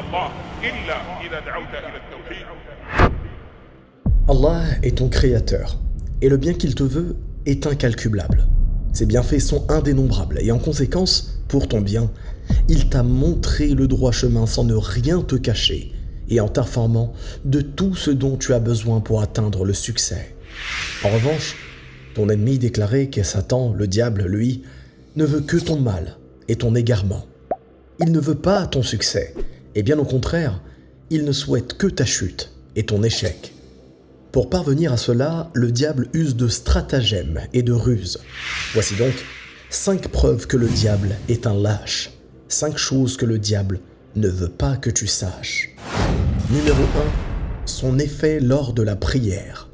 الله إلا إذا دعوت إلى التوحيد. Allah est ton créateur, et le bien qu'il te veut est incalculable. Ses bienfaits sont indénombrables, et en conséquence, pour ton bien, il t'a montré le droit chemin sans ne rien te cacher, et en t'informant de tout ce dont tu as besoin pour atteindre le succès. En revanche, ton ennemi déclaré qu'est Satan, le diable, lui, ne veut que ton mal et ton égarement. Il ne veut pas ton succès, et bien au contraire, il ne souhaite que ta chute et ton échec. Pour parvenir à cela, le diable use de stratagèmes et de ruses. Voici donc 5 preuves que le diable est un lâche. 5 choses que le diable ne veut pas que tu saches. Numéro 1. Son effet lors de la prière.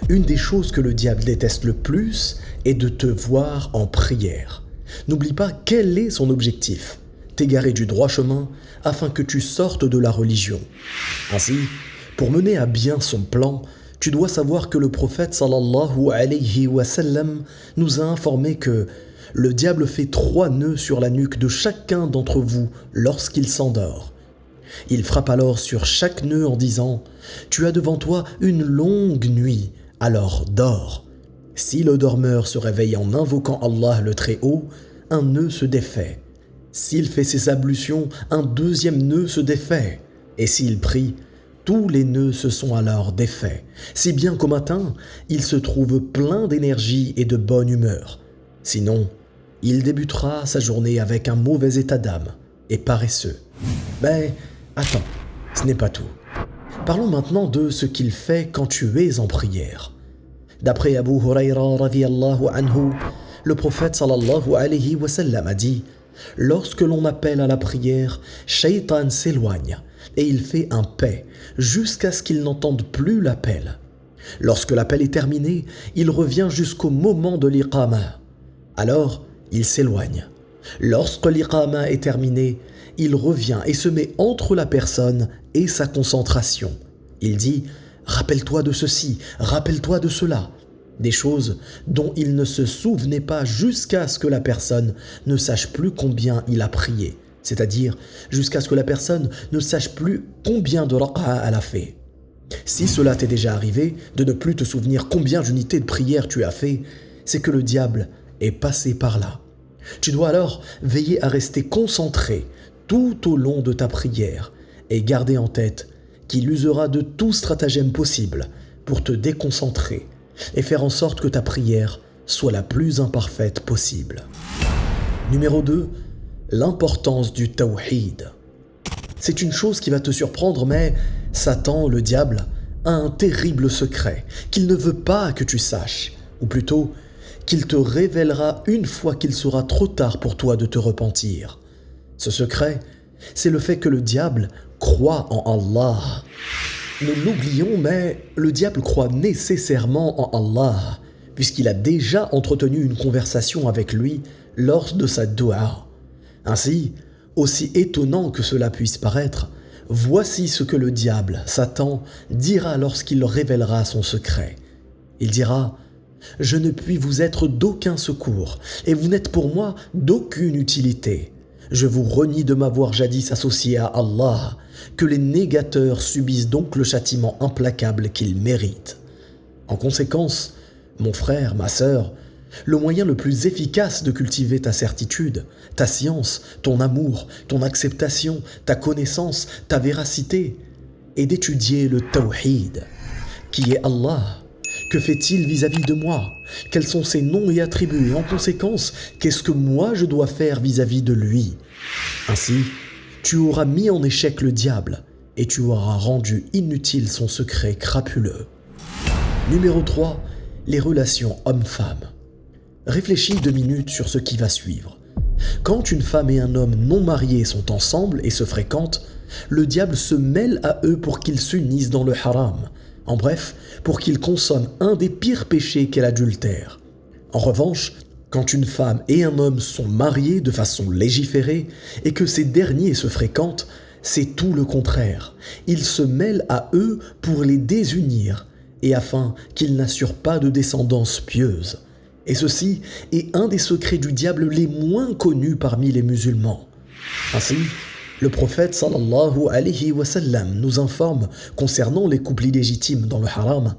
Une des choses que le diable déteste le plus est de te voir en prière. N'oublie pas quel est son objectif. T'égarer du droit chemin afin que tu sortes de la religion. Ainsi, pour mener à bien son plan, tu dois savoir que le prophète sallallahu alayhi wa sallam nous a informé que le diable fait 3 nœuds sur la nuque de chacun d'entre vous lorsqu'il s'endort. Il frappe alors sur chaque nœud en disant « Tu as devant toi une longue nuit, alors dors ». Si le dormeur se réveille en invoquant Allah le Très-Haut, un nœud se défait. S'il fait ses ablutions, un deuxième nœud se défait. Et s'il prie, tous les nœuds se sont alors défaits, si bien qu'au matin, il se trouve plein d'énergie et de bonne humeur. Sinon, il débutera sa journée avec un mauvais état d'âme et paresseux. Mais attends, ce n'est pas tout. Parlons maintenant de ce qu'il fait quand tu es en prière. D'après Abu Huraira radiyallahu anhu, le prophète sallallahu alayhi wa sallam a dit « Lorsque l'on appelle à la prière, Shaitan s'éloigne et il fait un paix jusqu'à ce qu'il n'entende plus l'appel. Lorsque l'appel est terminé, il revient jusqu'au moment de l'iqama. Alors, il s'éloigne. Lorsque l'iqama est terminé, il revient et se met entre la personne et sa concentration. Il dit « Rappelle-toi de ceci, rappelle-toi de cela ». Des choses dont il ne se souvenait pas jusqu'à ce que la personne ne sache plus combien il a prié, c'est-à-dire jusqu'à ce que la personne ne sache plus combien de raq'a elle a fait. Si cela t'est déjà arrivé, de ne plus te souvenir combien d'unités de prière tu as fait, c'est que le diable est passé par là. Tu dois alors veiller à rester concentré tout au long de ta prière et garder en tête qu'il usera de tout stratagème possible pour te déconcentrer et faire en sorte que ta prière soit la plus imparfaite possible. Numéro 2. L'importance du tawhid. C'est une chose qui va te surprendre, mais Satan, le diable, a un terrible secret qu'il ne veut pas que tu saches, ou plutôt qu'il te révélera une fois qu'il sera trop tard pour toi de te repentir. Ce secret, c'est le fait que le diable croit en Allah. Nous l'oublions, mais le diable croit nécessairement en Allah, puisqu'il a déjà entretenu une conversation avec lui lors de sa dua. Ainsi, aussi étonnant que cela puisse paraître, voici ce que le diable, Satan, dira lorsqu'il révélera son secret. Il dira « Je ne puis vous être d'aucun secours, et vous n'êtes pour moi d'aucune utilité. Je vous renie de m'avoir jadis associé à Allah, que les négateurs subissent donc le châtiment implacable qu'ils méritent. En conséquence, mon frère, ma sœur, le moyen le plus efficace de cultiver ta certitude, ta science, ton amour, ton acceptation, ta connaissance, ta véracité, est d'étudier le tawhid. Qui est Allah ? Que fait-il vis-à-vis de moi ? Quels sont ses noms et attributs ? Et en conséquence, qu'est-ce que moi je dois faire vis-à-vis de lui ? Ainsi, tu auras mis en échec le diable et tu auras rendu inutile son secret crapuleux. Numéro 3. Les relations homme-femme. Réfléchis 2 minutes sur ce qui va suivre. Quand une femme et un homme non mariés sont ensemble et se fréquentent, le diable se mêle à eux pour qu'ils s'unissent dans le haram. En bref, pour qu'ils consomment un des pires péchés qu'est l'adultère. En revanche, quand une femme et un homme sont mariés de façon légiférée et que ces derniers se fréquentent, c'est tout le contraire. Ils se mêlent à eux pour les désunir et afin qu'ils n'assurent pas de descendance pieuse. Et ceci est un des secrets du diable les moins connus parmi les musulmans. Ainsi, Le prophète sallallahu alayhi wa sallam nous informe concernant les couples illégitimes dans le haram.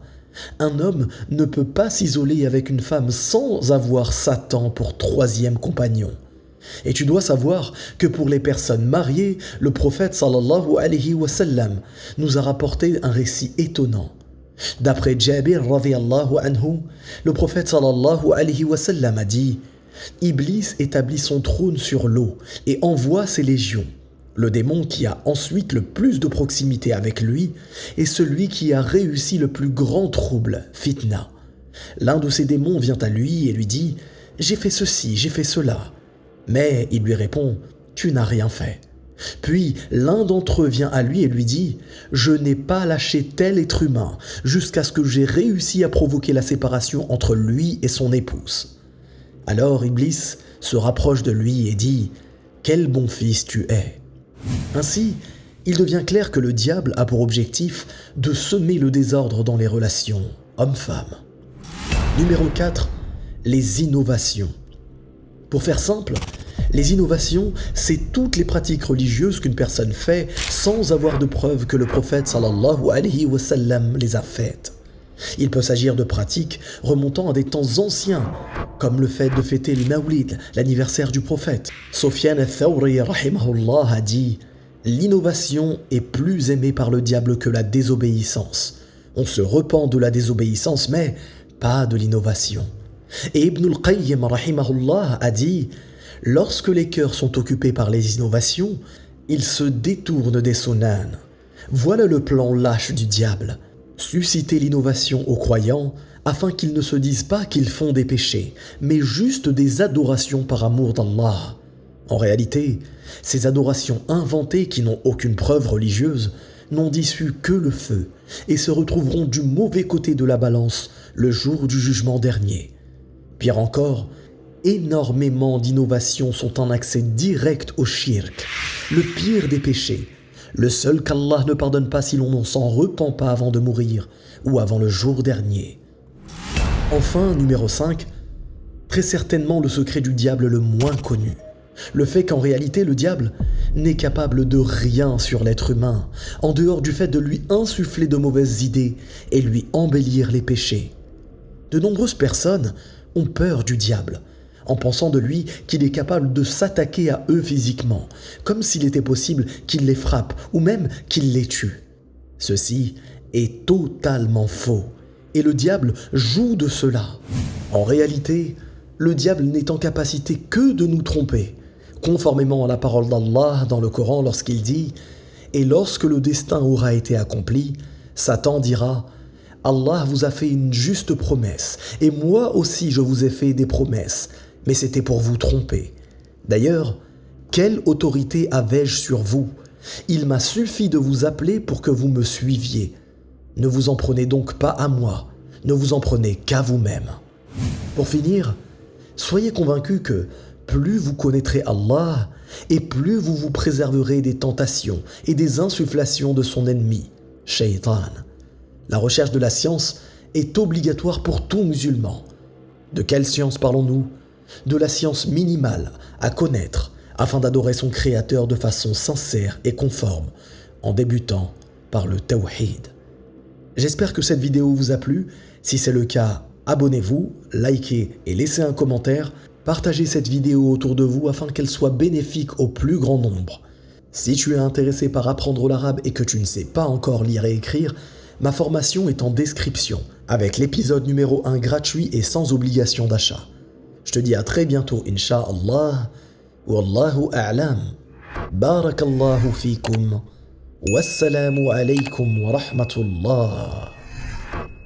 Un homme ne peut pas s'isoler avec une femme sans avoir Satan pour troisième compagnon. Et tu dois savoir que pour les personnes mariées, le prophète sallallahu alayhi wa sallam nous a rapporté un récit étonnant. D'après Jabir radhiyallahu anhu, le prophète sallallahu alayhi wa sallam a dit « Iblis établit son trône sur l'eau et envoie ses légions. Le démon qui a ensuite le plus de proximité avec lui est celui qui a réussi le plus grand trouble, fitna. L'un de ces démons vient à lui et lui dit « J'ai fait ceci, j'ai fait cela. » Mais il lui répond « Tu n'as rien fait. » Puis l'un d'entre eux vient à lui et lui dit « Je n'ai pas lâché tel être humain jusqu'à ce que j'ai réussi à provoquer la séparation entre lui et son épouse. » Alors Iblis se rapproche de lui et dit « Quel bon fils tu es !» Ainsi, il devient clair que le diable a pour objectif de semer le désordre dans les relations homme-femme. Numéro 4. Les innovations. Pour faire simple, les innovations, c'est toutes les pratiques religieuses qu'une personne fait sans avoir de preuve que le prophète sallallahu alayhi wa sallam les a faites. Il peut s'agir de pratiques remontant à des temps anciens, comme le fait de fêter le Mawlid, l'anniversaire du prophète. Sufyan al-Thawri rahimahullah a dit « L'innovation est plus aimée par le diable que la désobéissance. On se repent de la désobéissance, mais pas de l'innovation. » Et Ibn al-Qayyim rahimahullah a dit « Lorsque les cœurs sont occupés par les innovations, ils se détournent des sunan. Voilà le plan lâche du diable. Susciter l'innovation aux croyants afin qu'ils ne se disent pas qu'ils font des péchés, mais juste des adorations par amour d'Allah. En réalité, ces adorations inventées qui n'ont aucune preuve religieuse n'ont d'issue que le feu et se retrouveront du mauvais côté de la balance le jour du jugement dernier. Pire encore, énormément d'innovations sont en accès direct au shirk, le pire des péchés, le seul qu'Allah ne pardonne pas si l'on ne s'en repent pas avant de mourir ou avant le jour dernier. Enfin, numéro 5, très certainement le secret du diable le moins connu. Le fait qu'en réalité le diable n'est capable de rien sur l'être humain, en dehors du fait de lui insuffler de mauvaises idées et lui embellir les péchés. De nombreuses personnes ont peur du diable, en pensant de lui qu'il est capable de s'attaquer à eux physiquement, comme s'il était possible qu'il les frappe ou même qu'il les tue. Ceci est totalement faux, et le diable joue de cela. En réalité, le diable n'est en capacité que de nous tromper, conformément à la parole d'Allah dans le Coran lorsqu'il dit « Et lorsque le destin aura été accompli, Satan dira « Allah vous a fait une juste promesse, et moi aussi je vous ai fait des promesses, mais c'était pour vous tromper. D'ailleurs, quelle autorité avais-je sur vous? Il m'a suffi de vous appeler pour que vous me suiviez. Ne vous en prenez donc pas à moi, ne vous en prenez qu'à vous-même. » Pour finir, soyez convaincus que plus vous connaîtrez Allah, et plus vous vous préserverez des tentations et des insufflations de son ennemi, Shaitan. La recherche de la science est obligatoire pour tout musulman. De quelle science parlons-nous? De la science minimale à connaître afin d'adorer son Créateur de façon sincère et conforme, en débutant par le Tawhid. J'espère que cette vidéo vous a plu. Si c'est le cas, abonnez-vous, likez et laissez un commentaire. Partagez cette vidéo autour de vous afin qu'elle soit bénéfique au plus grand nombre. Si tu es intéressé par apprendre l'arabe et que tu ne sais pas encore lire et écrire, ma formation est en description, avec l'épisode numéro 1 gratuit et sans obligation d'achat. Je te dis à très bientôt, Inch'Allah. Wallahu a'lam. Barakallahu fikum. Wassalamu alaykum wa rahmatullah.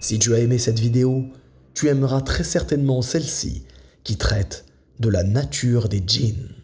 Si tu as aimé cette vidéo, tu aimeras très certainement celle-ci qui traite de la nature des djinns.